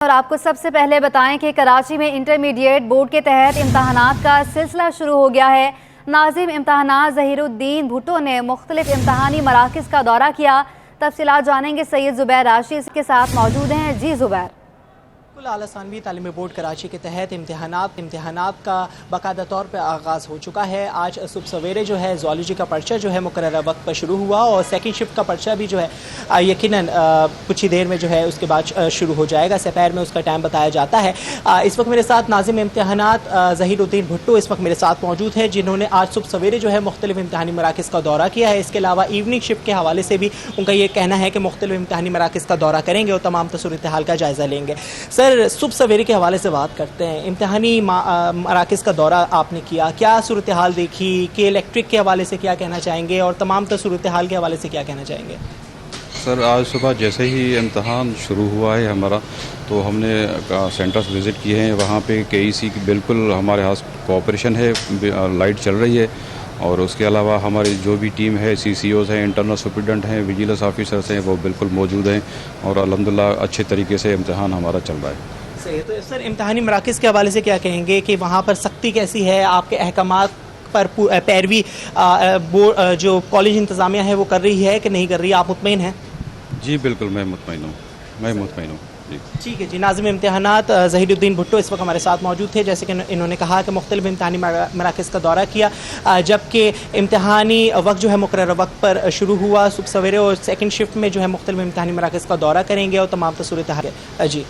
और आपको सबसे पहले बताएं कि कराची में इंटरमीडिएट बोर्ड के तहत इम्तहानात का सिलसिला शुरू हो गया है। नाज़िम इम्तहानात ज़हीरुद्दीन भुट्टो ने मुख्तलिफ इम्तहानी मराकिज़ का दौरा किया। तफसीलात जानेंगे, सैयद ज़ुबैर राशि के साथ मौजूद हैं। जी ज़ुबैर। आला सानवी तालीमी बोर्ड कराची के तहत इम्तहानात का बाकायदा तौर पर आगाज़ हो चुका है। आज सुबह सवेरे जो है ज़ूलॉजी का पर्चा जो है मुकर्रर वक्त पर शुरू हुआ और सेकंड शिफ्ट का पर्चा भी जो है यकीनन कुछ ही देर में जो है उसके बाद शुरू हो जाएगा। दोपहर में उसका टाइम बताया जाता है। इस वक्त मेरे साथ नाज़िम इम्तहानात ज़हीरुद्दीन भुट्टो इस वक्त मेरे साथ मौजूद है, जिन्होंने आज सुबह सवेरे जो है मुख्तलिफ इम्तहानी मराकिज़ का दौरा किया है। इसके अलावा इवनिंग शिफ्ट के हवाले से भी उनका ये कहना है कि मुख्तलिफ इम्तहानी मराकिज़ का दौरा करेंगे और तमाम सूरत हाल का जायज़ा लेंगे। सर, सुबह सवेरे के हवाले से बात करते हैं। इम्तहानी मराकिज़ का दौरा आपने किया, क्या सूरत हाल देखी कि इलेक्ट्रिक के हवाले से क्या कहना चाहेंगे और तमाम सूरत हाल के हवाले से क्या कहना चाहेंगे? सर, आज सुबह जैसे ही इम्तहान शुरू हुआ है हमारा, तो हमने सेंटर्स विज़िट किए हैं। वहाँ पे केईसी की बिल्कुल हमारे पास कोऑपरेशन है, लाइट चल रही है। और उसके अलावा हमारी जो भी टीम है, CCOs हैं, इंटरनल सुपरिटेंडेंट हैं, विजिलेंस ऑफिसर्स हैं, वो बिल्कुल मौजूद हैं और अल्हम्दुलिल्लाह अच्छे तरीके से इम्तहान हमारा चल रहा है। सही है। तो सर, इम्तहानी मराकिज़ के हवाले से क्या कहेंगे कि वहाँ पर सख्ती कैसी है? आपके अहकामात पर पैरवी जो कॉलेज इंतज़ामिया है वो कर रही है कि नहीं कर रही, आप मुतमईन हैं? जी बिल्कुल, मैं मुतमईन हूँ जी। ठीक है जी। नाज़िम इम्तहानात ज़हीरुद्दीन भुट्टो इस वक्त हमारे साथ मौजूद थे। जैसे कि इन्होंने कहा कि मुख्तलिफ इम्तहानी मराकिज़ का दौरा किया, जबकि इम्तहानी वक्त जो है मुकर्रर वक्त पर शुरू हुआ सुबह सवेरे, और सेकंड शिफ्ट में जो है मुख्तलिफ इम्तहानी मराकिज़ का दौरा करेंगे और तमाम सूरत हाल। जी,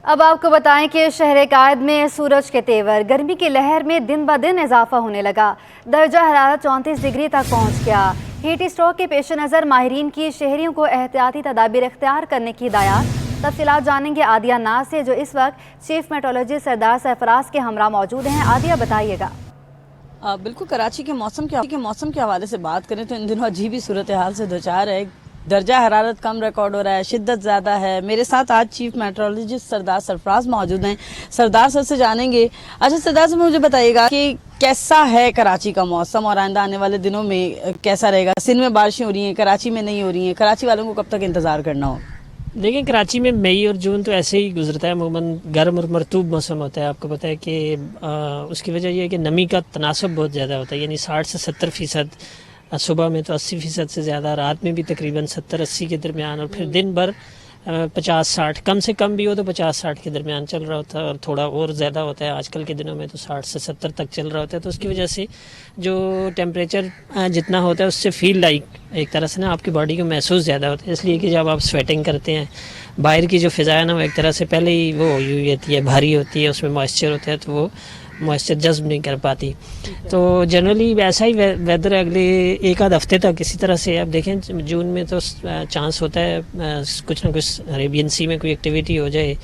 अब आपको बताएं कि शहर कायद में सूरज के तेवर, गर्मी की लहर में दिन ब दिन इजाफा होने लगा। दर्जा हरारत 34 डिग्री तक पहुँच गया। हीट स्ट्रोक के पेश नज़र माहिरीन की शहरियों को एहतियाती तदाबीर इख्तियार करने की हिदायत। तफसीलात जानेंगे आदिया नाज से, जो इस वक्त चीफ मेट्रोलॉजिस्ट सरदार सरफराज के हमरा मौजूद हैं। आदिया, बताइएगा। बिल्कुल, कराची के मौसम के हवाले से बात करें तो इन दिनों अजीब ही सूरत हाल से दो चार है। दर्जा हरारत कम रिकॉर्ड हो रहा है, शिद्दत ज़्यादा है। मेरे साथ आज चीफ मेट्रोलॉजिस्ट सरदार सरफराज मौजूद हैं। सरदार सर से जानेंगे। अच्छा सरदार सर, मुझे बताइएगा कि कैसा है कराची का मौसम और आइंदा आने वाले दिनों में कैसा रहेगा? सिंध में बारिशें हो रही हैं, कराची में नहीं हो रही हैं। कराची वालों को कब तक इंतज़ार करना हो? देखिए, कराची में मई और जून तो ऐसे ही गुजरता है। अमूमन गर्म और मरतूब मौसम होता है। आपको पता है कि उसकी वजह यह है कि नमी का तनासब बहुत ज़्यादा होता है, यानी 60 से 70%। सुबह में तो 80% से ज़्यादा, रात में भी तकरीबन 70-80 के दरमियान, और फिर दिन भर 50-60, कम से कम भी हो तो 50-60 के दरमियान चल रहा होता है, और थोड़ा और ज़्यादा होता है आजकल के दिनों में तो 60 से 70 तक चल रहा होता है। तो उसकी वजह से जो टेम्परेचर जितना होता है उससे फील लाइक एक तरह से ना आपकी बॉडी को महसूस ज़्यादा होता है। इसलिए कि जब आप स्वेटिंग करते हैं, बाहर की जो फ़िज़ा है ना वो एक तरह से पहले ही वो हुई होती है, भारी होती है, उसमें मॉइस्चर होता है, तो वो मॉइस्चर जज्ब नहीं कर पाती। तो जनरली वैसा ही वेदर अगले एक आध हफ्ते तक इसी तरह से। आप देखें, जून में तो चांस होता है कुछ ना कुछ अरेबियन सी में कोई एक्टिविटी हो जाए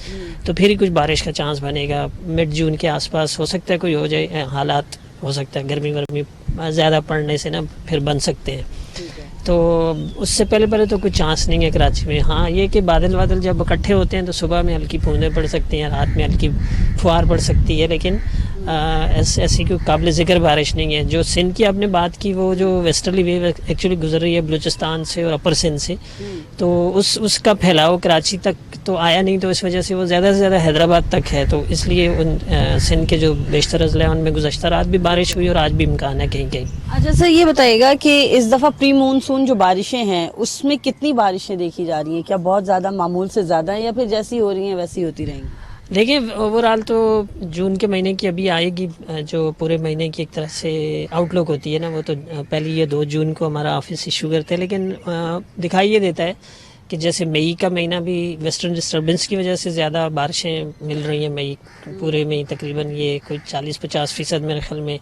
तो फिर ही कुछ बारिश का चांस बनेगा। मिड जून के आसपास हो सकता है कोई हो जाए, हालात हो सकता है गर्मी वर्मी ज़्यादा पड़ने से ना फिर बन सकते हैं। तो उससे पहले तो कुछ चांस नहीं है कराची में। हाँ, ये कि बादल जब इकट्ठे होते हैं तो सुबह में हल्की बूंदें पड़ सकती हैं, रात में हल्की फुहार पड़ सकती है, लेकिन ऐसी कोई काबिल ज़िक्र बारिश नहीं है। जो सिंध की आपने बात की, वो जो वेस्टर्ली वेव एक्चुअली गुजर रही है बलूचिस्तान से और अपर सिंध से, तो उसका फैलाव कराची तक तो आया नहीं, तो इस वजह से वो ज़्यादा से ज़्यादा हैदराबाद तक है। तो इसलिए उन सिंध के जो बेशतर अजला हैं उनमें गुज़श्ता रात भी बारिश हुई और आज भी इम्कान है कहीं कहीं। अच्छा सर, ये बताइएगा कि इस दफ़ा प्री मानसून जो बारिशें हैं उसमें कितनी बारिशें देखी जा रही हैं? क्या बहुत ज़्यादा, मामूल से ज़्यादा है, या फिर जैसी हो रही हैं वैसी होती रहेंगी? देखिए, ओवरऑल तो जून के महीने की अभी आएगी, जो पूरे महीने की एक तरह से आउटलुक होती है ना, वो तो पहले ये 2 जून को हमारा ऑफिस इशू करते हैं, लेकिन दिखाई ये देता है कि जैसे मई का महीना भी वेस्टर्न डिस्टर्बेंस की वजह से ज़्यादा बारिशें मिल रही हैं। मई पूरे में तकरीबन ये कोई 40-50% मेरे ख्याल में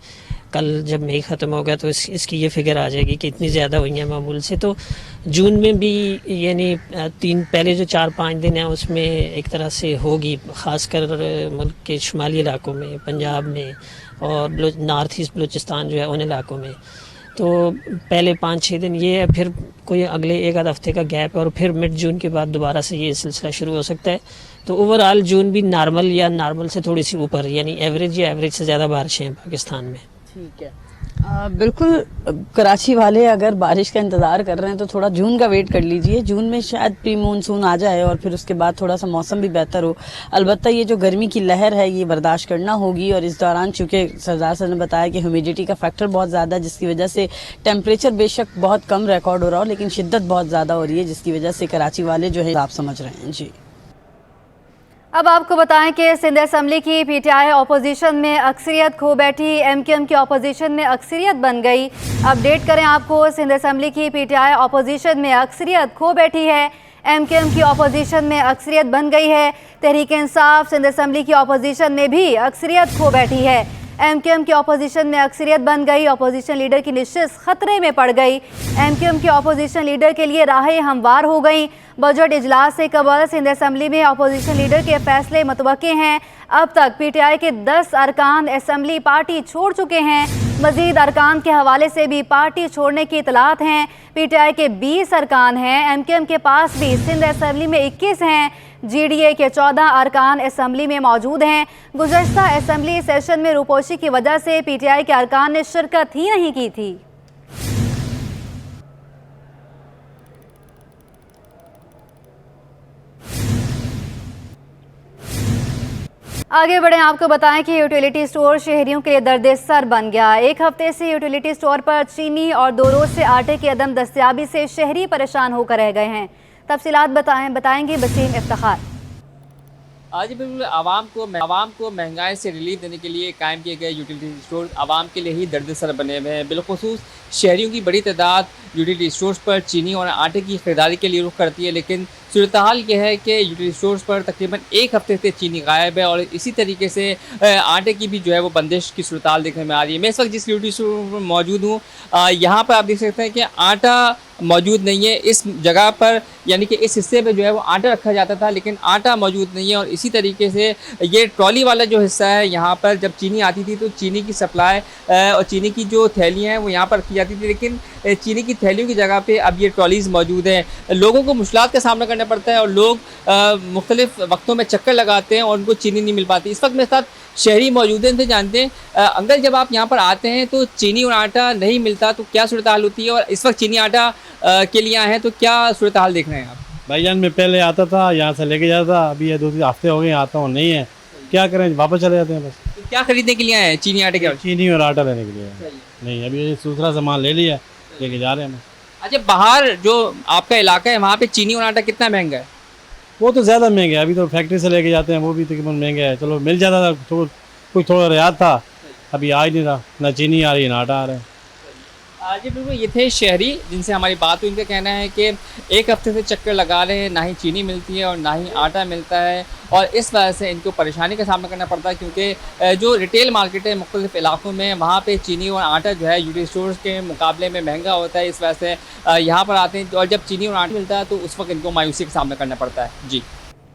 कल जब मई ख़त्म होगा तो इसकी ये फिगर आ जाएगी कि इतनी ज़्यादा हुई है मामूल से। तो जून में भी यानी पहले जो 4-5 दिन हैं उसमें एक तरह से होगी, ख़ासकर मुल्क के शुमाली इलाकों में, पंजाब में और नॉर्थ ईस्ट बलूचिस्तान जो है उन इलाकों में। तो पहले 5-6 दिन ये है, फिर कोई अगले एक आध हफ्ते का गैप है, और फिर मिड जून के बाद दोबारा से ये सिलसिला शुरू हो सकता है। तो ओवरऑल जून भी नॉर्मल या नॉर्मल से थोड़ी सी ऊपर, यानी एवरेज या एवरेज से ज़्यादा बारिशें हैं पाकिस्तान में। ठीक है। बिल्कुल, कराची वाले अगर बारिश का इंतज़ार कर रहे हैं तो थोड़ा जून का वेट कर लीजिए। जून में शायद प्री मानसून आ जाए और फिर उसके बाद थोड़ा सा मौसम भी बेहतर हो। अलबत्ता ये जो गर्मी की लहर है ये बर्दाश्त करना होगी, और इस दौरान चूँकि सरदार साहब ने बताया कि ह्यूमिडिटी का फैक्टर बहुत ज़्यादा है, जिसकी वजह से टेम्परेचर बेशक बहुत कम रिकॉर्ड हो रहा हो, लेकिन शिद्दत बहुत ज़्यादा हो रही है, जिसकी वजह से कराची वाले जो है आप समझ रहे हैं। जी, अब आपको बताएं कि सिंध असम्बली की पीटीआई अपोजिशन में अक्सरियत खो बैठी, एमक्यूएम की अपोजिशन में अक्सरियत बन गई। अपडेट करें आपको, सिंध असम्बली की पीटीआई अपोजिशन में अक्सरियत खो बैठी है, एमक्यूएम की अपोजिशन में अक्सरियत बन गई है। तहरीक इंसाफ सिंध असम्बली की अपोजिशन में भी अक्सरियत खो बैठी है, एमक्यूएम की अपोजिशन में अक्सरियत बन गई। अपोजिशन लीडर की नशिस्त खतरे में पड़ गई, एमक्यूएम की अपोजिशन लीडर के लिए राहें हमवार हो गई। बजट इजलास से कबल सिंध असम्बली में अपोजिशन लीडर के फैसले मुतवक्के हैं। अब तक पीटीआई के 10 अरकान असम्बली पार्टी छोड़ चुके हैं। मजीद अरकान के हवाले से भी पार्टी छोड़ने की इतलात हैं। पीटीआई के 20 अरकान हैं, एमक्यूएम के पास भी सिंध असम्बली में 21 हैं, जीडीए के 14 अरकान असम्बली में मौजूद हैं। गुज़श्ता असम्बली सेशन में रुपोशी की वजह से पीटीआई के अरकान ने शिरकत ही नहीं की थी। आगे बढ़ें, आपको बताएं कि यूटिलिटी स्टोर शहरियों के लिए दर्द-ए-सर बन गया। एक हफ्ते से यूटिलिटी स्टोर पर चीनी और 2 रोज से आटे की अदम दस्तयाबी से शहरी परेशान होकर रह गए हैं। तफसीलात बताएंगे बसीम इफ्तिखार। आज बिल्कुल आवाम को महंगाई से रिलीफ देने के लिए कायम किए गए यूटिलिटी स्टोर आवाम के लिए ही दर्द-ए-सर बने हुए हैं। बिलखुसूस शहरियों की बड़ी तादाद यूटिलिटी स्टोर्स पर चीनी और आटे की खरीदारी के लिए रुख करती है, लेकिन सूरत हाल यह है कि यूटिलिटी स्टोर्स पर तकरीबन एक हफ्ते से चीनी गायब है और इसी तरीके से आटे की भी जो है वो बंदिश की सूरत हाल देखने में आ रही है। मैं इस वक्त जिस यूटिलिटी स्टोर पर मौजूद हूँ, यहाँ पर आप देख सकते हैं कि आटा मौजूद नहीं है इस जगह पर, यानी कि इस हिस्से पे जो है वो आटा रखा जाता था, लेकिन आटा मौजूद नहीं है। और इसी तरीके से ये ट्रॉली वाला जो हिस्सा है, यहाँ पर जब चीनी आती थी तो चीनी की सप्लाई और चीनी की जो थैलियाँ हैं वो यहाँ पर रखी जाती थी, लेकिन चीनी की थैलियों की जगह पे अब ये ट्रॉलीज़ मौजूद हैं। लोगों को मुश्किलात का सामना करना पड़ता है और लोग मुख्तलिफ वक्तों में चक्कर लगाते हैं और उनको चीनी नहीं मिल पाती। इस वक्त मेरे साथ शहरी मौजूद हैं, इनसे जानते हैं अंकल, जब आप यहाँ पर आते हैं तो चीनी और आटा नहीं मिलता तो क्या सूरत हाल होती है, और इस वक्त चीनी आटा के लिए आए हैं तो क्या सूरत हाल देख रहे हैं आप? भाईजान मैं पहले आता था, यहाँ से लेके जाता था, अभी ये 2-3 हफ्ते हो गए आता हूँ, नहीं है, क्या करें, वापस चले जाते हैं बस। तो क्या खरीदने के लिए आए हैं? चीनी आटे के? चीनी और आटा लेने के लिए नहीं, अभी ये दूसरा सामान ले लिया, लेके जा रहे हैं। अच्छा, बाहर जो आपका इलाका है वहाँ पे चीनी और आटा कितना महंगा है? वो तो ज़्यादा महंगा है, अभी तो फैक्ट्री से लेके जाते हैं, वो भी तकरीबन महंगा है। चलो मिल जाता था तो कुछ थोड़ा रियायत था, अभी आ ही नहीं रहा, ना चीनी आ रही है ना आटा आ रहा है। जी बिल्कुल, ये थे शहरी जिनसे हमारी बात हुई। इनका कहना है कि एक हफ्ते से चक्कर लगा रहे हैं, ना ही चीनी मिलती है और ना ही आटा मिलता है, और इस वजह से इनको परेशानी का सामना करना पड़ता है, क्योंकि जो रिटेल मार्केट है मुख्तलिफ इलाकों में, वहाँ पे चीनी और आटा जो है यूटिलिटी स्टोर्स के मुकाबले में महंगा होता है। इस वजह से यहाँ पर आते हैं और जब चीनी और आटा मिलता है तो उस वक्त इनको मायूसी का सामना करना पड़ता है। जी,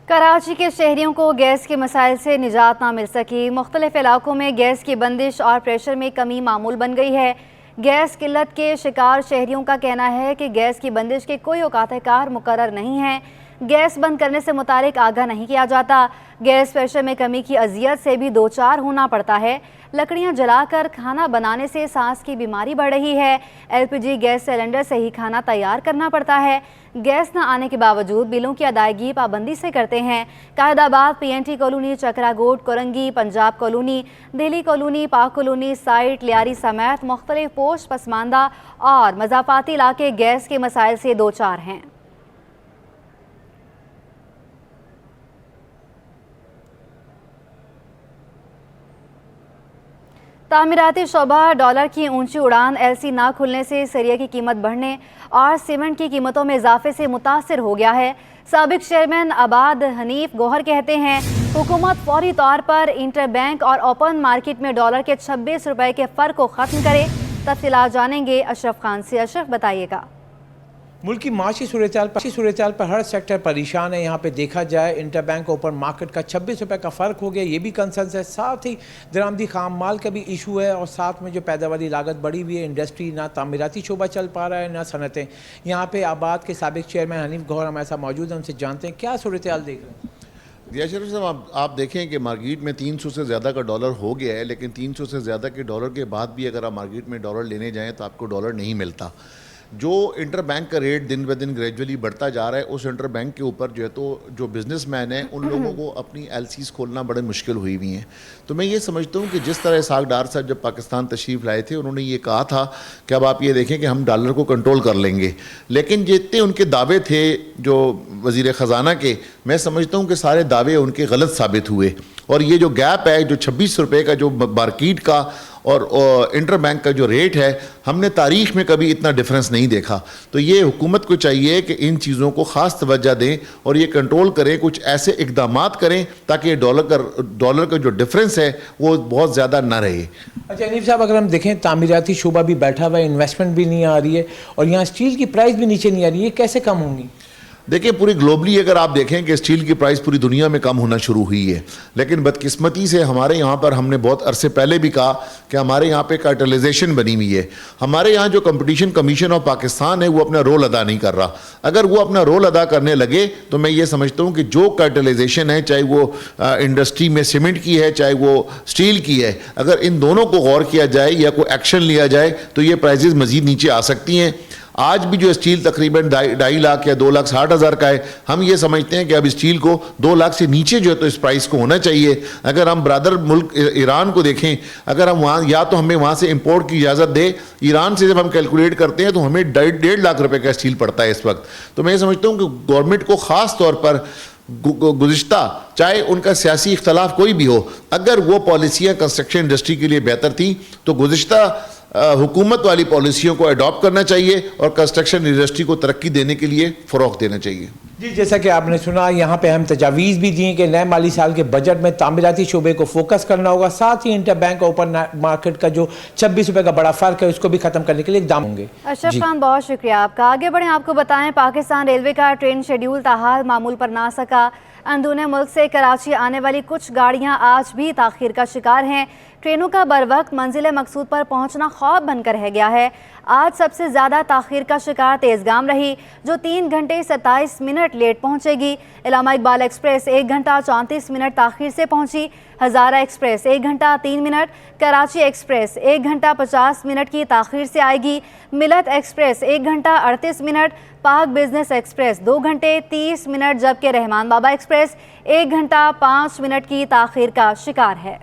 कराची के शहरियों को गैस के मसाइल से निजात ना मिल सकी। मुख्तलिफ इलाकों में गैस की बंदिश और प्रेशर में कमी मामूल बन गई है। गैस किल्लत के शिकार शहरियों का कहना है कि गैस की बंदिश के कोई औकात कार मुकर्रर नहीं है। गैस बंद करने से मुतालिक आगाह नहीं किया जाता। गैस प्रेशर में कमी की अजियत से भी दो चार होना पड़ता है। लकड़ियां जलाकर खाना बनाने से सांस की बीमारी बढ़ रही है। एलपीजी गैस सिलेंडर से ही खाना तैयार करना पड़ता है। गैस न आने के बावजूद बिलों की अदायगी पाबंदी से करते हैं। Qaidabad, PNT colony, Chakra Goth, Korangi, Punjab colony, Delhi colony, Pak colony, SITE, Lyari समेत मुख्तलिफ पोस्ट पसमानदा और मजाफाती इलाके गैस के मसाइल से दो चार हैं। तामीराती शोबा डॉलर की ऊंची उड़ान, एलसी ना खुलने से सरिया की कीमत बढ़ने और सीमेंट की कीमतों में इजाफे से मुतासिर हो गया है। साबिक चेयरमैन आबाद हनीफ गौहर कहते हैं हुकूमत फौरी तौर पर इंटर बैंक और ओपन मार्केट में डॉलर के 26 रुपए के फ़र्क को ख़त्म करे। तफसीलात जानेंगे अशरफ खान से। अशरफ, बताइएगा। मुल्क की माशी सूरत पर हर सेक्टर परेशान है। यहाँ पे देखा जाए इंटर बैंक ओपन मार्केट का 26 रुपये का फ़र्क हो गया, ये भी कंसर्न है। साथ ही दरामदी खाम माल का भी इशू है और साथ में जो पैदावारी लागत बढ़ी हुई है। इंडस्ट्री ना तामीराती शोबा चल पा रहा है ना सनतें। यहाँ पे आबाद के साबिक चेयरमैन हनीफ गौहर हमारे साथ मौजूद हैं, उनसे जानते हैं क्या सूरत हाल देख रहे हैं। दिया शरीफ साहब, आप देखें कि मार्केट में 300 से ज़्यादा का डॉलर हो गया है, लेकिन 300 से ज़्यादा के डॉलर के बाद भी अगर आप मार्केट में डॉलर लेने जाएं तो आपको डॉलर नहीं मिलता। जो इंटर बैंक का रेट दिन ब दिन ग्रेजुअली बढ़ता जा रहा है, उस इंटर बैंक के ऊपर जो है तो जो बिजनेसमैन है उन लोगों को अपनी एलसीज खोलना बड़े मुश्किल हुई हुई हैं। तो मैं ये समझता हूँ कि जिस तरह इसहाक डार साहब जब पाकिस्तान तशरीफ़ लाए थे, उन्होंने ये कहा था कि अब आप ये देखें कि हम डॉलर को कंट्रोल कर लेंगे, लेकिन जितने उनके दावे थे जो वज़ीर ख़जाना के, मैं समझता हूँ कि सारे दावे उनके गलत साबित हुए। और ये जो गैप है, जो 26 रुपये का जो मार्केट का और इंटर बैंक का जो रेट है, हमने तारीख़ में कभी इतना डिफरेंस नहीं देखा। तो ये हुकूमत को चाहिए कि इन चीज़ों को ख़ास तवज्जो दें और ये कंट्रोल करें, कुछ ऐसे इक़दामात करें ताकि डॉलर का जो डिफरेंस है वो बहुत ज़्यादा ना रहे। अच्छा अनीफ साहब, अगर हम देखें तामीराती शोबा भी बैठा हुआ है, इन्वेस्टमेंट भी नहीं आ रही है और यहाँ स्टील की प्राइस भी नीचे नहीं आ रही है, ये कैसे कम होंगी? देखिए, पूरी ग्लोबली अगर आप देखें कि स्टील की प्राइस पूरी दुनिया में कम होना शुरू हुई है, लेकिन बदकिस्मती से हमारे यहाँ पर, हमने बहुत अरसे पहले भी कहा कि हमारे यहाँ पे कार्टेलाइजेशन बनी हुई है। हमारे यहाँ जो कंपटीशन कमीशन ऑफ पाकिस्तान है वो अपना रोल अदा नहीं कर रहा। अगर वो अपना रोल अदा करने लगे तो मैं ये समझता हूँ कि जो कार्टेलाइजेशन है, चाहे वो इंडस्ट्री में सीमेंट की है चाहे वो स्टील की है, अगर इन दोनों को गौर किया जाए या कोई एक्शन लिया जाए तो ये प्राइजेज़ मज़ीद नीचे आ सकती हैं। आज भी जो स्टील तकरीबन 2.5 लाख या 2,60,000 का है, हम ये समझते हैं कि अब स्टील को 2 लाख से नीचे जो है तो इस प्राइस को होना चाहिए। अगर हम ब्रदर मुल्क ईरान को देखें, अगर हम वहाँ या तो हमें वहाँ से इंपोर्ट की इजाज़त दे, ईरान से जब हम कैलकुलेट करते हैं तो हमें 1.5 लाख रुपए का स्टील पड़ता है इस वक्त। तो मैं समझता हूँ कि गवर्नमेंट को ख़ास तौर पर गुज़िश्ता, चाहे उनका सियासी इख्तलाफ कोई भी हो, अगर वो पॉलिसियाँ कंस्ट्रक्शन इंडस्ट्री के लिए बेहतर थी तो गुज़िश्ता हुकूमत वाली पॉलिसियों को अडॉप्ट करना चाहिए और कंस्ट्रक्शन इंडस्ट्री को तरक्की देने के लिए फ़रोग़ देना चाहिए। जी, जैसा कि आपने सुना, यहाँ पे हम तजावीज़ भी दिए कि नए माली साल के बजट में तामीराती शोबे को फोकस करना होगा, साथ ही इंटर बैंक ओपन मार्केट का जो 26 रुपये का बड़ा फ़र्क है उसको भी ख़त्म करने के लिए इक़दाम होंगे। अशरफ खान, बहुत शुक्रिया आपका। आगे बढ़ें, आपको बताएं पाकिस्तान रेलवे का ट्रेन शेड्यूल ताहाल मामूल पर ना सका। अंदरूनी मुल्क से कराची आने वाली कुछ गाड़ियां आज भी ताख़ीर का शिकार हैं। ट्रेनों का बर वक्त मंजिल मकसूद पर पहुंचना ख्वाब बनकर रह गया है। आज सबसे ज़्यादा ताख़ीर का शिकार तेज़गाम रही, जो 3 घंटे 27 मिनट लेट पहुंचेगी। इलामा इकबाल एक्सप्रेस 1 घंटा 34 मिनट ताख़ीर से पहुंची। हज़ारा एक्सप्रेस 1 घंटा 3 मिनट, कराची एक्सप्रेस 1 घंटा 50 मिनट की ताख़ीर से आएगी। मिलत एक्सप्रेस 1 घंटा 38 मिनट, पाक बिजनेस एक्सप्रेस 2 घंटे 30 मिनट, जबकि रहमान बाबा एक्सप्रेस 1 घंटा 5 मिनट की ताख़ीर का शिकार है।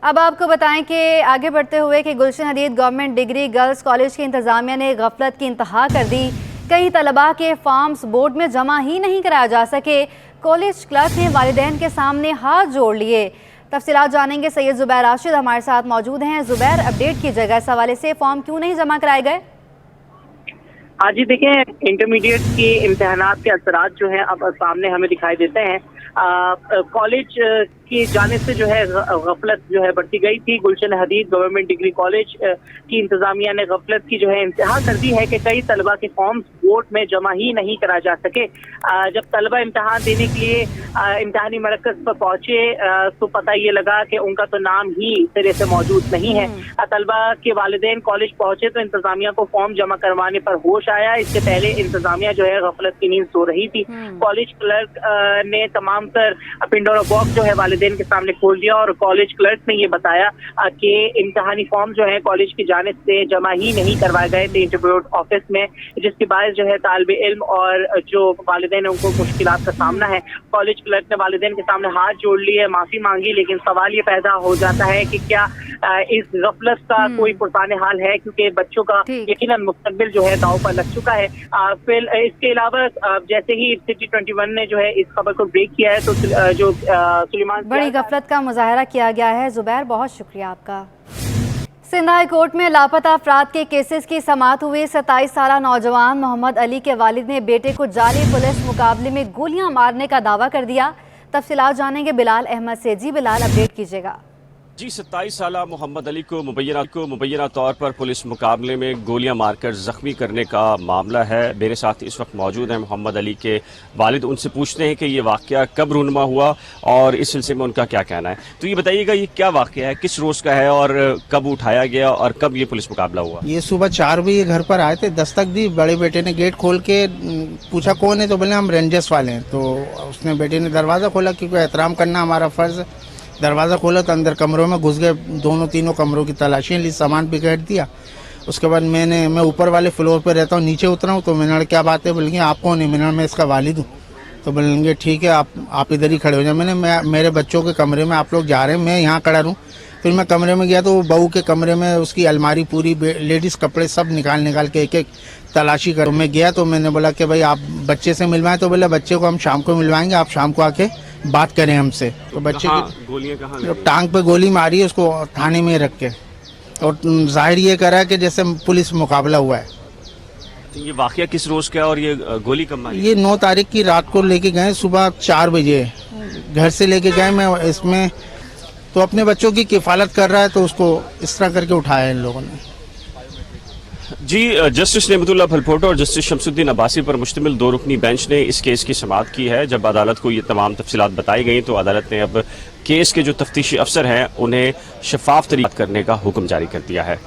अब आपको बताएं कि आगे बढ़ते हुए कि गुलशन हदीद गवर्नमेंट डिग्री गर्ल्स कॉलेज की इंतज़ामिया ने गफलत की इंतहा कर दी। कई तलबा के फॉर्म्स बोर्ड में जमा ही नहीं कराया जा सके। कॉलेज क्लर्क ने वालिदैन के सामने हाथ जोड़ लिए। तफसीलात जानेंगे, सैयद ज़ुबैर राशिद हमारे साथ मौजूद हैं। ज़ुबैर, अपडेट कीजिएगा, इस हवाले से फॉर्म क्यों नहीं जमा कराए गए? हाँ जी, देखें, इंटरमीडिएट के इम्तिहानात के असरात जो हैं अब सामने हमें दिखाई देते हैं। कॉलेज की जानिब से जो है गफलत जो है बढ़ती गई थी। गुलशन हदीद गवर्नमेंट डिग्री कॉलेज की इंतजामिया ने गफलत की जो है इंतहा कर दी है कि कई तलबा के फॉर्म्स बोर्ड में जमा ही नहीं करा जा सके। जब तलबा इम्तहान देने के लिए इम्तहानी मरकज़ पर पहुंचे तो पता ये लगा कि उनका तो नाम ही सिरे से मौजूद नहीं है। तलबा के वालिदैन कॉलेज पहुंचे तो इंतजामिया को फॉर्म जमा करवाने पर होश आया। इससे पहले इंतजामिया जो है गफलत की नींद सो रही थी। कॉलेज क्लर्क ने तमाम तर पिंडोरा बॉक्स जो है वालिदैन के सामने खोल दिया और कॉलेज क्लर्क ने ये बताया कि इम्तहानी फॉर्म जो है कॉलेज की जानिब से जमा ही नहीं करवाए गए थे इंटरमीडिएट ऑफिस में, जिसके बायस जो है तालिब इल्म और जो वालिदैन है उनको मुश्किलात का सामना है। कॉलेज क्लर्क ने वालिदैन के सामने हाथ जोड़ लिए, माफी मांगी, लेकिन सवाल ये पैदा हो जाता है कि क्या इस गफलत का कोई पुरसाने हाल है, क्योंकि बच्चों का यकीनन मुस्तकबिल जो है दांव पर लग चुका है। फिर इसके अलावा जैसे ही सिटी 21 ने जो है इस खबर को ब्रेक किया है तो जो सुलेमान बड़ी गफलत का मुजाहरा किया गया है। ज़ुबैर, बहुत शुक्रिया आपका। सिंध हाई कोर्ट में लापता अफराद के केसेस की समाअत हुई। 27 साला नौजवान मोहम्मद अली के वालिद ने बेटे को जाली पुलिस मुकाबले में गोलियां मारने का दावा कर दिया। तफसीलात जानेंगे बिलाल अहमद से। जी बिलाल, अपडेट कीजिएगा। जी 27 साला मोहम्मद अली को मुबैना तौर पर पुलिस मुकाबले में गोलियां मारकर जख्मी करने का मामला है। मेरे साथ इस वक्त मौजूद हैं मोहम्मद अली के वालिद। उनसे पूछते हैं कि ये वाक़या कब रूनुमा हुआ और इस सिलसिले में उनका क्या कहना है। तो ये बताइएगा, ये क्या वाक़या है, किस रोज़ का है और कब उठाया गया और कब ये पुलिस मुकाबला हुआ? ये सुबह 4 बजे घर पर आए थे, दस्तक दी। बड़े बेटे ने गेट खोल के पूछा कौन है, तो बोले हम रेंजर्स वाले हैं। तो उसने बेटे ने दरवाज़ा खोला, क्योंकि एहतराम करना हमारा फ़र्ज़ है। दरवाज़ा खोला तो अंदर कमरों में घुस गए, दोनों तीनों कमरों की तलाशियाँ ली, सामान बिखेर दिया। उसके बाद मैं ऊपर वाले फ्लोर पर रहता हूँ, नीचे उतरा हूँ। तो मैंने क्या बात है, बोलेंगे आप कौन है? मैंने मैं इसका वालिद हूँ। तो बोलेंगे ठीक है, आप इधर ही खड़े हो जाए। मेरे बच्चों के कमरे में आप लोग जा रहे हैं, मैं यहाँ खड़ा रहूँ। फिर मैं कमरे में गया तो वो बहू के कमरे में उसकी अलमारी पूरी लेडीज़ कपड़े सब निकाल के एक तलाशी कर। मैं गया तो मैंने बोला कि भाई आप बच्चे से मिलवाएं। तो बोला बच्चे को हम शाम को मिलवाएंगे, आप शाम को आके बात करें हमसे। तो बच्चे की गोलियां कहाँ लगी? टांग पे गोली मारी है उसको, थाने में रख के। और जाहिर ये करा कि जैसे पुलिस मुकाबला हुआ है। तो ये वाक़या किस रोज़ का है और ये गोली कब मारी? ये 9 तारीख की रात को लेके गए, सुबह 4 बजे घर से लेके गए। मैं इसमें तो अपने बच्चों की किफ़ालत कर रहा है, तो उसको इस तरह करके उठाया इन लोगों ने। जी जस्टिस नेमतुल्लाह भलपोटा और जस्टिस शमसुद्दीन अब्बासी पर मुश्तमिल 2 रुकनी बेंच ने इस केस की समाअत की है। जब अदालत को ये तमाम तफसीलात बताई गई तो अदालत ने अब केस के जो तफ्तीशी अफसर हैं उन्हें शफाफ तरीके करने का हुक्म जारी कर दिया है।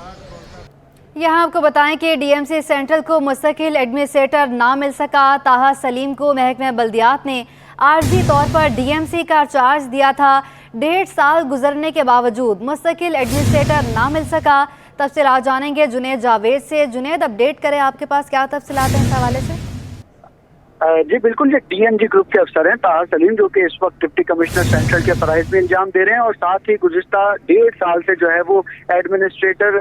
यहाँ आपको बताएं कि डीएमसी सेंट्रल को मुस्तकिल एडमिनिस्ट्रेटर ना मिल सका। ताहा सलीम को महकमा बल्दियात ने आर्जी तौर पर डीएमसी का चार्ज दिया था। 1.5 साल गुजरने के बावजूद मुस्तकिल एडमिनिस्ट्रेटर ना मिल सका। तफसीलात जानेंगे जुनेद जावेद से। जुनेद, अपडेट करें, आपके पास क्या तफसीलात हैं इस हवाले से? जी बिल्कुल, ये डीएमजी ग्रुप के अफसर हैं ताहा सलीम, जो कि इस वक्त डिप्टी कमिश्नर सेंट्रल के फराइज में अंजाम दे रहे हैं और साथ ही गुज़िश्ता 1.5 साल से जो है वो एडमिनिस्ट्रेटर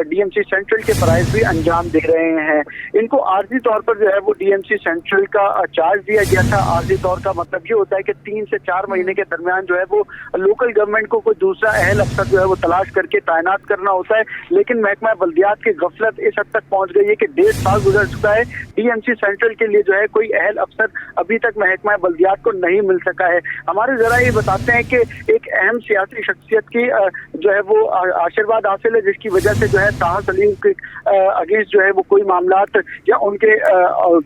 डीएमसी सेंट्रल के फराइज भी अंजाम दे रहे हैं। इनको आर्जी तौर पर जो है वो डीएमसी सेंट्रल का चार्ज दिया गया था। आर्जी तौर का मतलब ये होता है कि 3 से 4 महीने के दरमियान जो है वो लोकल गवर्नमेंट को कोई दूसरा अहल अफसर जो है वो तलाश करके तैनात करना होता है। लेकिन महकमा बल्दियात की गफलत इस हद तक पहुंच गई है कि 1.5 साल गुजर चुका है, डीएमसी सेंट्रल के लिए जो है कोई अफसर अभी तक महकमा बल्दियात को नहीं मिल सका है। हमारे जरा ये बताते हैं कि एक अहम सियासी शख्सियत की जो है वो आशीर्वाद हासिल है, जिसकी वजह से जो है ताहा सलीम के अगेंस्ट जो है वो कोई मामलात या उनके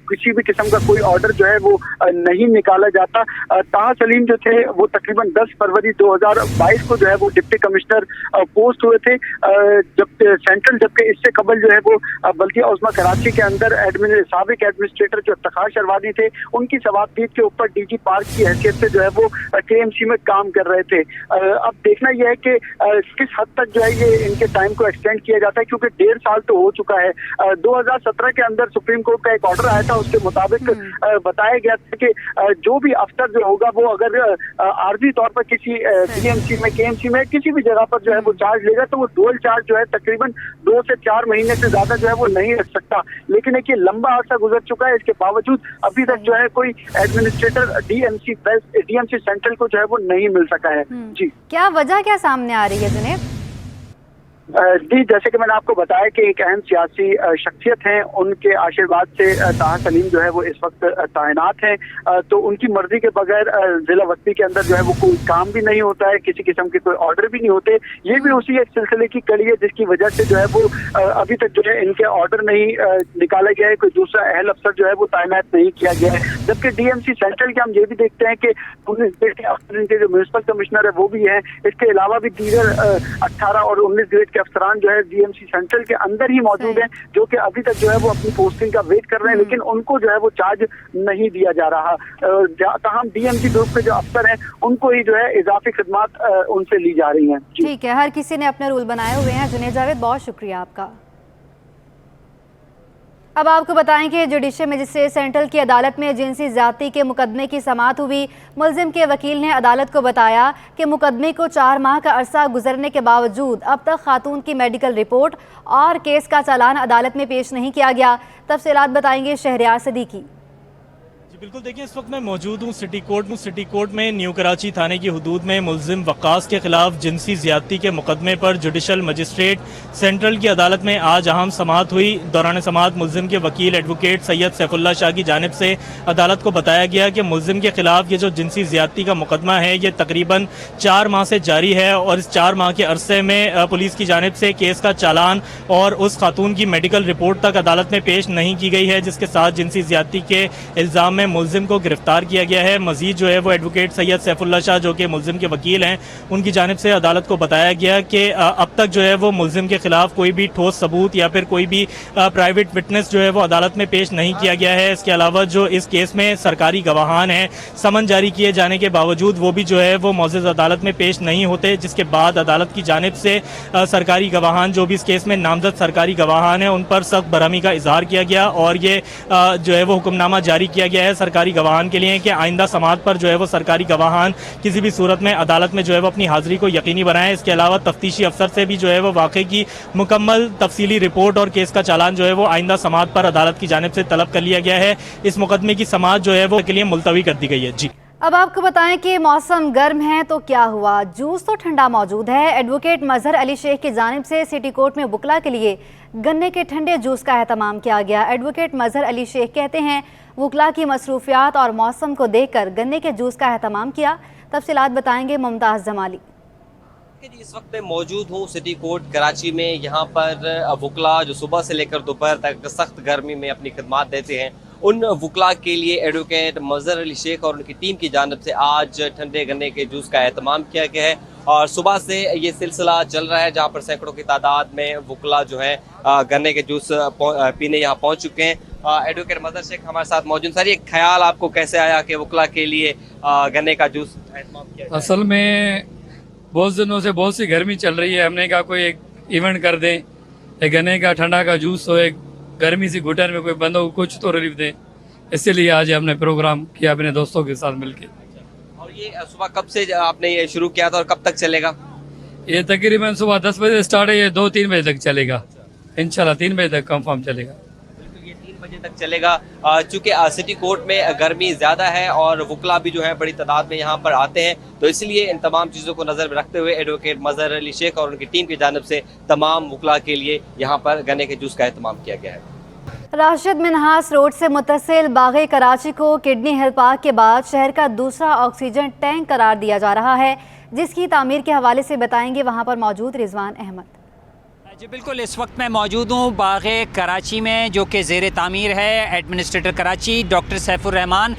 किसी भी किस्म का कोई ऑर्डर जो है वो नहीं निकाला जाता। ताहा सलीम जो थे वो तकरीबन 10 फरवरी 2022 को जो है वो डिप्टी कमिश्नर पोस्ट हुए थे जब सेंट्रल, जबकि इससे कबल जो है वो बल्दिया उस्मा कराची के अंदर साबिक एडमिनिस्ट्रेटर जो इफ्तिखार शरवानी थे, उनकी सवाबदीद के ऊपर डीजी पार्क की हैसियत से जो है वो केएमसी में काम कर रहे थे। अब देखना यह है कि किस हद तक जो है ये इनके टाइम को एक्सटेंड किया जाता है, क्योंकि 1.5 साल तो हो चुका है। 2017 के अंदर सुप्रीम कोर्ट का एक ऑर्डर आया था, उसके मुताबिक बताया गया था कि जो भी अफसर जो होगा वो अगर आर्जी तौर पर किसी डीएमसी में केएमसी में किसी भी जगह पर जो है वो चार्ज लेगा तो वो डुअल चार्ज जो है तकरीबन 2 से 4 महीने से ज्यादा जो है वो नहीं रख सकता। लेकिन एक ये लंबा अर्सा गुजर चुका है, इसके बावजूद अभी तक जो है कोई एडमिनिस्ट्रेटर डीएमसी सेंट्रल को जो है वो नहीं मिल सका है। जी, क्या वजह क्या सामने आ रही है जुनेद? जी, जैसे कि मैंने आपको बताया कि एक अहम सियासी शख्सियत हैं, उनके आशीर्वाद से ताहा सलीम जो है वो इस वक्त तैनात हैं। तो उनकी मर्जी के बगैर जिला वस्ती के अंदर जो है वो कोई काम भी नहीं होता है, किसी किस्म के कोई ऑर्डर भी नहीं होते। ये भी उसी एक सिलसिले की कड़ी है जिसकी वजह से जो है वो अभी तक जो है इनके ऑर्डर नहीं निकाला गया है, कोई दूसरा अहल अफसर जो है वो तैनात नहीं किया गया है। जबकि डीएमसी सेंट्रल के हम ये भी देखते हैं कि 19 ग्रेड के अफसर, इनके जो म्यूनिसिपल कमिश्नर है वो भी है। इसके अलावा भी दीगर 18 और 19 ग्रेड के अफसरान जो है डीएमसी सेंट्रल के अंदर ही मौजूद हैं, जो कि अभी तक जो है वो अपनी पोस्टिंग का वेट कर रहे हैं, लेकिन उनको जो है वो चार्ज नहीं दिया जा रहा। तमाम डीएमसी ग्रुप के जो अफसर हैं उनको ही जो है इजाफी खिदमात उनसे ली जा रही हैं। ठीक है, हर किसी ने अपने रूल बनाए हुए हैं। जुनेद जावेद, बहुत शुक्रिया आपका। अब आपको बताएं कि जुडिशल मजिस्ट्रेट सेंट्रल की अदालत में जिनसी ज्यादती के मुकदमे की समाअत हुई। मुलजिम के वकील ने अदालत को बताया कि मुकदमे को 4 माह का अरसा गुजरने के बावजूद अब तक खातून की मेडिकल रिपोर्ट और केस का चालान अदालत में पेश नहीं किया गया। तफसीलात बताएंगे शहरयार सदीकी। बिल्कुल, देखिए इस वक्त मैं मौजूद हूँ सिटी कोर्ट में न्यू कराची थाने की हदूद में मुल्जिम वक्कास के खिलाफ जिनसी ज्यादती के मुकदमे पर जुडिशल मजिस्ट्रेट सेंट्रल की अदालत में आज अहम समाअत हुई। दौरान समाअत मुल्जिम के वकील एडवोकेट सैयद सैफुल्लाह शाह की जानिब से अदालत को बताया गया कि मुल्जिम के खिलाफ ये जो जिनसी ज्यादती का मुकदमा है ये तकरीबन 4 माह से जारी है और इस 4 माह के अरसे में पुलिस की जानिब से केस का चालान और उस खातून की मेडिकल रिपोर्ट तक अदालत में पेश नहीं की गई है, जिसके साथ जिनसी ज्यादती के इल्ज़ाम में मुल्जिम को गिरफ्तार किया गया है। मजीद जो है वो एडवोकेट सैयद सैफुल्लाह शाह जो कि मुल्जिम के वकील हैं, उनकी जानिब से अदालत को बताया गया कि अब तक जो है वो मुल्जिम के खिलाफ कोई भी ठोस सबूत या फिर कोई भी प्राइवेट विटनेस जो है वो अदालत में पेश नहीं किया गया है। इसके अलावा जो इस केस में सरकारी गवाहान हैं, समन जारी किए जाने के बावजूद वो भी जो है वो मौजूद अदालत में पेश नहीं होते, जिसके बाद अदालत की जानिब से सरकारी गवाहान जो भी इस केस में नामजद सरकारी गवाहान हैं उन पर सख्त बरहमी का इजहार किया गया और ये जो है वो हुक्मनामा जारी किया गया है सरकारी गवाहान के लिए कि आइंदा समाअत पर जो है वो सरकारी गवाहान किसी भी सूरत में अदालत में जो है वो अपनी हाजिरी को यकीनी बनाएं। इसके अलावा तफ्तीशी अफसर से भी जो है वो वाक़े की मुकम्मल तफसीली रिपोर्ट और केस का चालान जो है वो आइंदा समाअत पर अदालत की जानिब से तलब कर लिया गया है। इस मुकदमे की समाअत जो है वो के लिए मुलतवी कर दी गई है। जी, अब आपको बताएं कि मौसम गर्म है तो क्या हुआ, जूस तो ठंडा मौजूद है। एडवोकेट मजहर अली शेख की जानिब से सिटी कोर्ट में बुकला के लिए गन्ने के ठंडे जूस का एहतमाम किया गया। एडवोकेट मजहर अली शेख कहते हैं वकला की मसरूफियात और मौसम को देखकर गन्ने के जूस का एहतमाम किया। तफसीलात बताएंगे मुमताज़ जमाली। इस वक्त मैं मौजूद हूँ सिटी कोर्ट कराची में। यहाँ पर वकला जो सुबह से लेकर दोपहर तक सख्त गर्मी में अपनी खिदमात देते हैं, उन वकला के लिए एडवोकेट मजहर अली शेख और उनकी टीम की जानिब से आज ठंडे गन्ने के जूस का एहतमाम किया गया है और सुबह से ये सिलसिला चल रहा है जहाँ पर सैकड़ों की तादाद में वकला जो है गन्ने के जूस पीने यहाँ पहुँच चुके हैं। एडवोकेट मजहर शेख हमारे साथ मौजूद। सर, ये ख्याल आपको कैसे आया कि वकला के लिए गन्ने का जूस एहतमाम किया जाए? असल में बहुत दिनों से बहुत सी गर्मी चल रही है, हमने कहा कोई एक इवेंट कर दें, एक गन्ने का ठंडा का जूस हो, एक गर्मी सी घुटन में कोई बंदों को कुछ तो रिलीफ दें, इसीलिए आज हमने प्रोग्राम किया अपने दोस्तों के साथ मिलके। और ये सुबह कब से आपने ये शुरू किया था और कब तक चलेगा? ये तकरीबन सुबह 10 बजे स्टार्ट है, ये 2-3 बजे तक चलेगा, इंशाल्लाह 3 बजे तक कंफर्म चलेगा। ये 3 बजे तक चलेगा। चूँकि सिटी कोर्ट में गर्मी ज़्यादा है और वकला भी जो है बड़ी तादाद में यहाँ पर आते हैं, तो इसलिए इन तमाम चीज़ों को नज़र में रखते हुए एडवोकेट मजहर अली शेख और उनकी टीम की जानिब से तमाम वकला के लिए यहाँ पर गन्ने के जूस का एहतमाम किया गया है। राशिद मिन्हास रोड से मुत्तसिल बाग़े कराची को किडनी हिल पार्क के बाद शहर का दूसरा ऑक्सीजन टैंक करार दिया जा रहा है, जिसकी तामीर के हवाले से बताएंगे वहां पर मौजूद रिजवान अहमद। जी बिल्कुल, इस वक्त मैं मौजूद हूँ बाग़े कराची में जो कि ज़ेर तामीर है। एडमिनिस्ट्रेटर कराची डॉक्टर सैफुर रहमान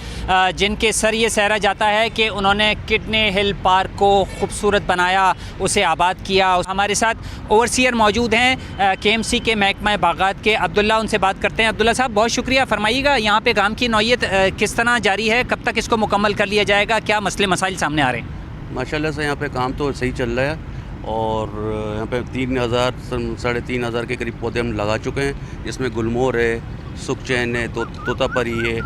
जिनके सर ये सहरा जाता है कि उन्होंने किडनी हिल पार्क को खूबसूरत बनाया, उसे आबाद किया। हमारे साथ ओवरसीयर मौजूद हैं KMC के महकमा बागात के अब्दुल्ला, उनसे बात करते हैं। अब्दुल्ला साहब, बहुत शुक्रिया। फरमाइएगा यहाँ पे काम की नौयत किस तरह जारी है, कब तक इसको मुकम्मल कर लिया जाएगा, क्या मसले मसाइल सामने आ रहे हैं? माशाल्लाह से यहाँ पे काम तो सही चल रहा है और यहाँ पे 3,000-3,500 के करीब पौधे हम लगा चुके हैं, जिसमें गुलमोहर है, सुखचैन है, तोतापरी है,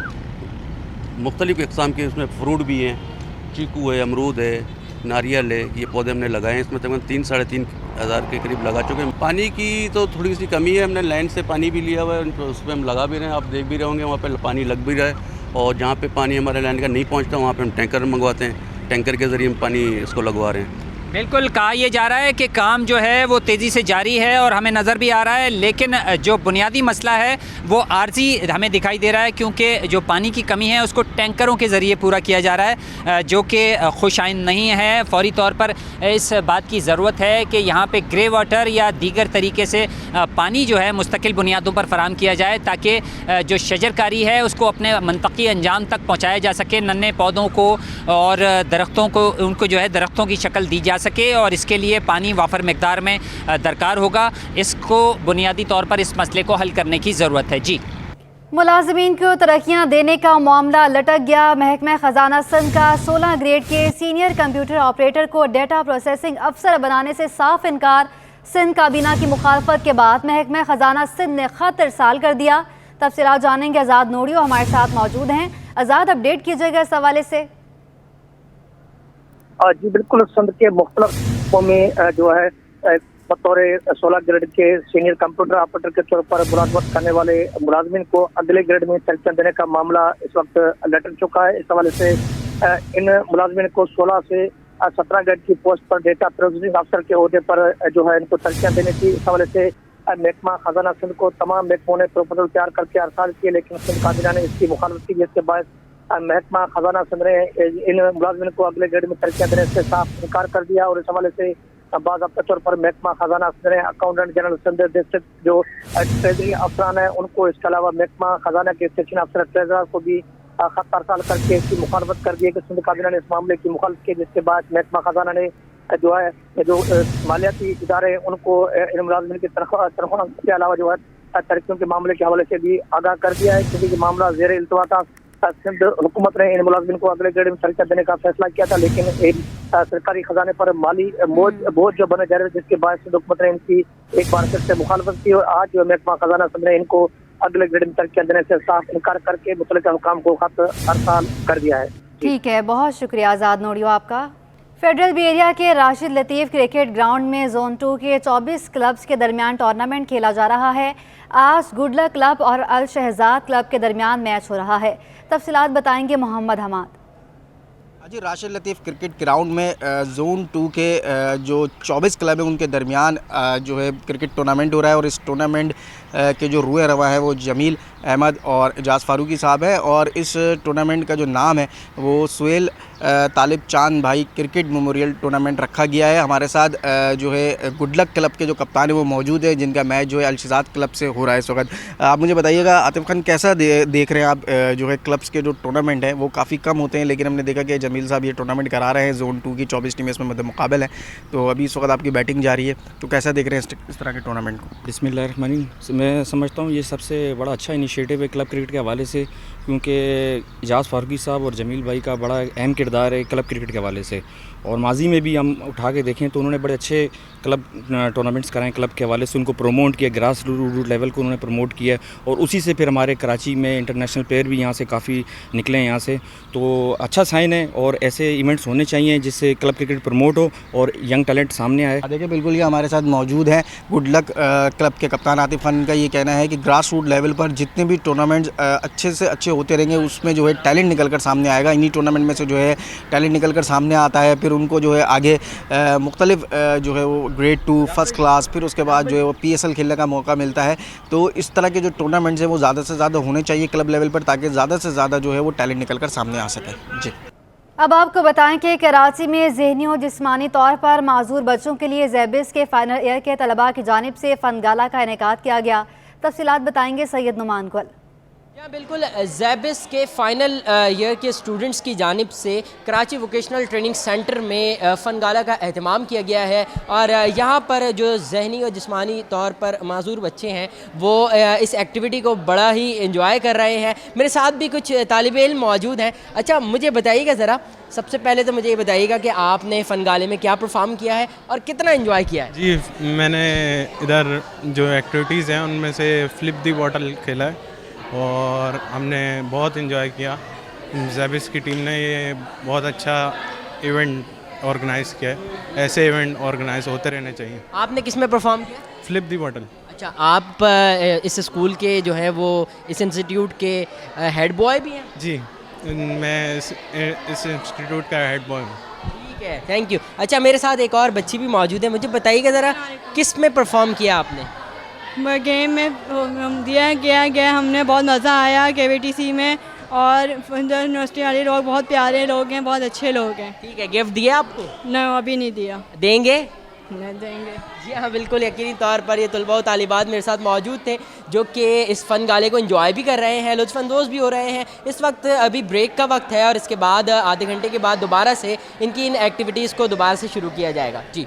मुख्तलिफ़ इक़साम के इसमें फ्रूट भी हैं, चीकू है, अमरूद है, नारियल है, ये पौधे हमने लगाए हैं। इसमें तकरीबन 3,000-3,500 के करीब लगा चुके हैं। पानी की तो थोड़ी सी कमी है, हमने लैंड से पानी भी लिया हुआ है, उसमें हम लगा भी रहे हैं। आप देख भी रहे होंगे वहाँ पर पानी लग भी रहा है और जहाँ पर पानी हमारे लैंड का नहीं पहुँचता वहाँ पर हम टैंकर मंगवाते हैं, टैंकर के ज़रिए हम पानी इसको लगवा रहे हैं। बिल्कुल, कहा यह जा रहा है कि काम जो है वो तेज़ी से जारी है और हमें नज़र भी आ रहा है, लेकिन जो बुनियादी मसला है वो आर्जी हमें दिखाई दे रहा है, क्योंकि जो पानी की कमी है उसको टैंकरों के ज़रिए पूरा किया जा रहा है, जो कि खुशाइन नहीं है। फौरी तौर पर इस बात की ज़रूरत है कि यहाँ पे ग्रे वाटर या दीगर तरीके से पानी जो है मुस्तकिल बुनियादों पर फराहम किया जाए, ताकि जो शजरकारी है उसको अपने मंतकी अंजाम तक पहुँचाया जा सके, नन्हे पौधों को और दरख्तों को उनको जो है दरख्तों की शक्ल दी जा सके, और इसके लिए पानी वाफर मिकदार में दरकार होगा। इसको बुनियादी तौर पर इस मसले को हल करने की ज़रूरत है। जी, मुलाजिमीन को तरक्कियां देने का मामला लटक गया। महकमा ख़जाना सिंध का 16 ग्रेड के सीनियर कंप्यूटर ऑपरेटर को डेटा प्रोसेसिंग अफसर बनाने से साफ इनकार। सिंध काबीना की मुखालफत के बाद महकमा ख़जाना सिंध ने ख़त इरसाल कर दिया। तफसीलात जानेंगे, आज़ाद नोड़ियो हमारे साथ मौजूद हैं। आज़ाद, अपडेट कीजिएगा इस हवाले से। जी बिल्कुल, सिंध के मुख्तलिफ में जो है बतौर 16 ग्रेड के सीनियर कंप्यूटर ऑपरेटर के तौर पर मुलाजमत करने वाले मुलाजमिन को अगले ग्रेड में सेलेक्शन देने का मामला इस वक्त लटक चुका है। इस हवाले से इन मुलाजमिन को 16 से 17 ग्रेड की पोस्ट पर डेटा प्रोसेसिंग अफसर के ओहदे पर जो है इनको सेलेक्शन देनी थी। इस हवाले से महकमा खजाना सिंध को तमाम महकमों ने प्रपोजल तैयार करके अरसाल किए, लेकिन सिंध काबीना ने इसकी मुखालफत की, जिसके बाद महकमा खजाना सिंध ने इन मुलाजमिन को अगले ग्रेड में सेलेक्शन देने से साफ इनकार कर दिया। और इस हवाले से बाज़ाब्ता तौर पर महकमा खजाना सिंध ने अकाउंटेंट जनरल सिंध डिस्ट्रिक्ट जो ट्रेजरी अफसरान है उनको, इसके अलावा महकमा खजाना के स्टेशन अफसर ट्रेजरर को भी खत अरसाल करके इसकी मुखालफत कर दी है कि सिंध काबीना ने इस मामले की मुखालफत की, जिसके बाद महकमा खजाना ने जो है जो मालियाती इदारे उनको इन मुलाजमिन की तनख्वाह के अलावा जो है तरक्कियों के मामले के हवाले से भी आगाह कर दिया है, क्योंकि मामला ज़ेर इल्तवा था। सिंध हुकूमत ने इन मुलाजमिन को अगले ग्रेड में सेलेक्शन देने का फैसला किया था, लेकिन सरकारी खजाने पर माली बोझ जो बने जा रहे थे, जिसके बाद सिंध हुकूमत ने इनकी एक बार फिर से मुखालफत की और आज जो महकमा खजाना सिंध ने इनको अगले ग्रेड में सेलेक्शन देने से साफ इनकार करके मुतल्लिका हुकाम को खत अरसाल कर दिया है। ठीक है, बहुत शुक्रिया आज़ाद नोडियो आपका। फेडरल बी एरिया के राशिद लतीफ़ क्रिकेट ग्राउंड में जोन 2 के 24 क्लब्स के दरमियान टूर्नामेंट खेला जा रहा है। आज गुड लक क्लब और अल शहजाद क्लब के दरमियान मैच हो रहा है। तफसीलात बताएंगे मोहम्मद हमाद। जी, राशिद लतीफ़ क्रिकेट ग्राउंड में जोन 2 के जो 24 क्लब हैं उनके दरमियान जो है क्रिकेट टूर्नामेंट हो रहा है और इस टूर्नामेंट के जो रूए रवा है वो जमील अहमद और एजाज फारूकी साहब है और इस टूर्नामेंट का जो नाम है वो सुहेल तालिब चांद भाई क्रिकेट मेमोरियल टूर्नामेंट रखा गया है। हमारे साथ जो है गुड लक क्लब के जो कप्तान है वो मौजूद है, जिनका मैच जो है अल शहजाद क्लब से हो रहा है इस वक्त। आप मुझे बताइएगा आतिफ खान, कैसा देख रहे हैं आप जो है क्लब्स के जो टूर्नामेंट है वो काफ़ी कम होते हैं, लेकिन हमने देखा कि जमील साहब ये टूर्नामेंट करा रहे हैं। जोन 2 की 24 टीमें इसमें मद्दे मुकाबल हैं, तो अभी इस वक्त आपकी बैटिंग जारी है, तो कैसा देख रहे हैं इस तरह के टूर्नामेंट को? बिस्मिल्लाहिर्रहमानिर्रहीम। मैं समझता हूँ ये सबसे बड़ा अच्छा इनिशिएटिव है क्लब क्रिकेट के हवाले से, क्योंकि एजाज फारूकी साहब और जमील भाई का बड़ा अहम किरदार है क्लब क्रिकेट के हवाले से। और माजी में भी हम उठा के देखें तो उन्होंने बड़े अच्छे क्लब टूर्नामेंट्स कराएं क्लब के हवाले से, उनको प्रमोट किया, ग्रास रूट लेवल को उन्होंने प्रमोट किया और उसी से फिर हमारे कराची में इंटरनेशनल प्लेयर भी यहाँ से काफ़ी निकले हैं यहाँ से, तो अच्छा साइन है और ऐसे इवेंट्स होने चाहिए जिससे क्लब क्रिकेट प्रमोट हो और यंग टैलेंट सामने आए। देखिए, बिल्कुल ये हमारे साथ मौजूद हैं गुड लक क्लब के कप्तान आतिफ खान का ये कहना है कि ग्रास रूट लेवल पर जितने भी टूर्नामेंट्स अच्छे से अच्छे होते रहेंगे उसमें जो है टैलेंट निकल कर सामने आएगा। इन्हीं टूर्नामेंट में से जो है टैलेंट निकल कर सामने आता है, फिर उनको जो है आगे मुख्तलिफ जो है वो ग्रेड 2 फर्स्ट क्लास, फिर उसके बाद जो है वो PSL खेलने का मौका मिलता है। तो इस तरह के जो टूर्नामेंट्स हैं वो ज़्यादा से ज़्यादा होने चाहिए क्लब लेवल पर, ताकि ज़्यादा से ज़्यादा जो है वो टैलेंट निकल कर सामने आ सके। जी, अब आपको बताएं कि कराची में ज़हनी और जिस्मानी तौर पर माजूर बच्चों के लिए ज़ैबिस के फाइनल ईयर के तलबा की जानिब से फ़न गाला का इनेकाद किया गया। तफसीलात बताएंगे सैयद नुमान गुल। बिल्कुल, ज़ैबिस के फ़ाइनल ईयर के स्टूडेंट्स की जानिब से कराची वोकेशनल ट्रेनिंग सेंटर में फ़न गाला का एहतमाम किया गया है और यहाँ पर जो जहनी और जिस्मानी तौर पर माजूर बच्चे हैं वो इस एक्टिविटी को बड़ा ही इंजॉय कर रहे हैं। मेरे साथ भी कुछ तालिब इल्म मौजूद हैं। अच्छा, मुझे बताइएगा ज़रा, सबसे पहले तो मुझे ये बताइएगा कि आपने फ़न गाले में क्या परफॉर्म किया है और कितना इंजॉय किया है? जी, मैंने इधर जो एक्टिविटीज़ हैं उनमें से फ्लिप दी बॉटल खेला है और हमने बहुत इन्जॉय किया। ज़ैबिस की टीम ने ये बहुत अच्छा इवेंट ऑर्गेनाइज़ किया है, ऐसे इवेंट ऑर्गेनाइज होते रहने चाहिए। आपने किस में परफॉर्म किया? फ्लिप दी बॉटल। अच्छा, आप इस स्कूल के जो है वो इस इंस्टीट्यूट के हेड बॉय भी हैं? जी, मैं इस इंस्टीट्यूट का हेड बॉय हूँ। ठीक है, थैंक यू। अच्छा, मेरे साथ एक और बच्ची भी मौजूद है, मुझे बताइएगा ज़रा किस में परफॉर्म किया आपने? गेम में दिया गया हमने, बहुत मज़ा आया KVTC में और यूनिवर्सिटी वाले लोग बहुत प्यारे लोग हैं, बहुत अच्छे लोग हैं। ठीक है, गिफ्ट दिया आपको? नहीं, अभी नहीं दिया। देंगे? नहीं देंगे। जी हाँ, बिल्कुल यकीनी तौर पर ये तलबा और तालिबात मेरे साथ मौजूद थे जो कि इस फ़न गाले को एंजॉय भी कर रहे हैं, लुत्फ़अंदोज़ भी हो रहे हैं। इस वक्त अभी ब्रेक का वक्त है और इसके बाद आधे घंटे के बाद दोबारा से इनकी इन एक्टिविटीज़ को दोबारा से शुरू किया जाएगा। जी।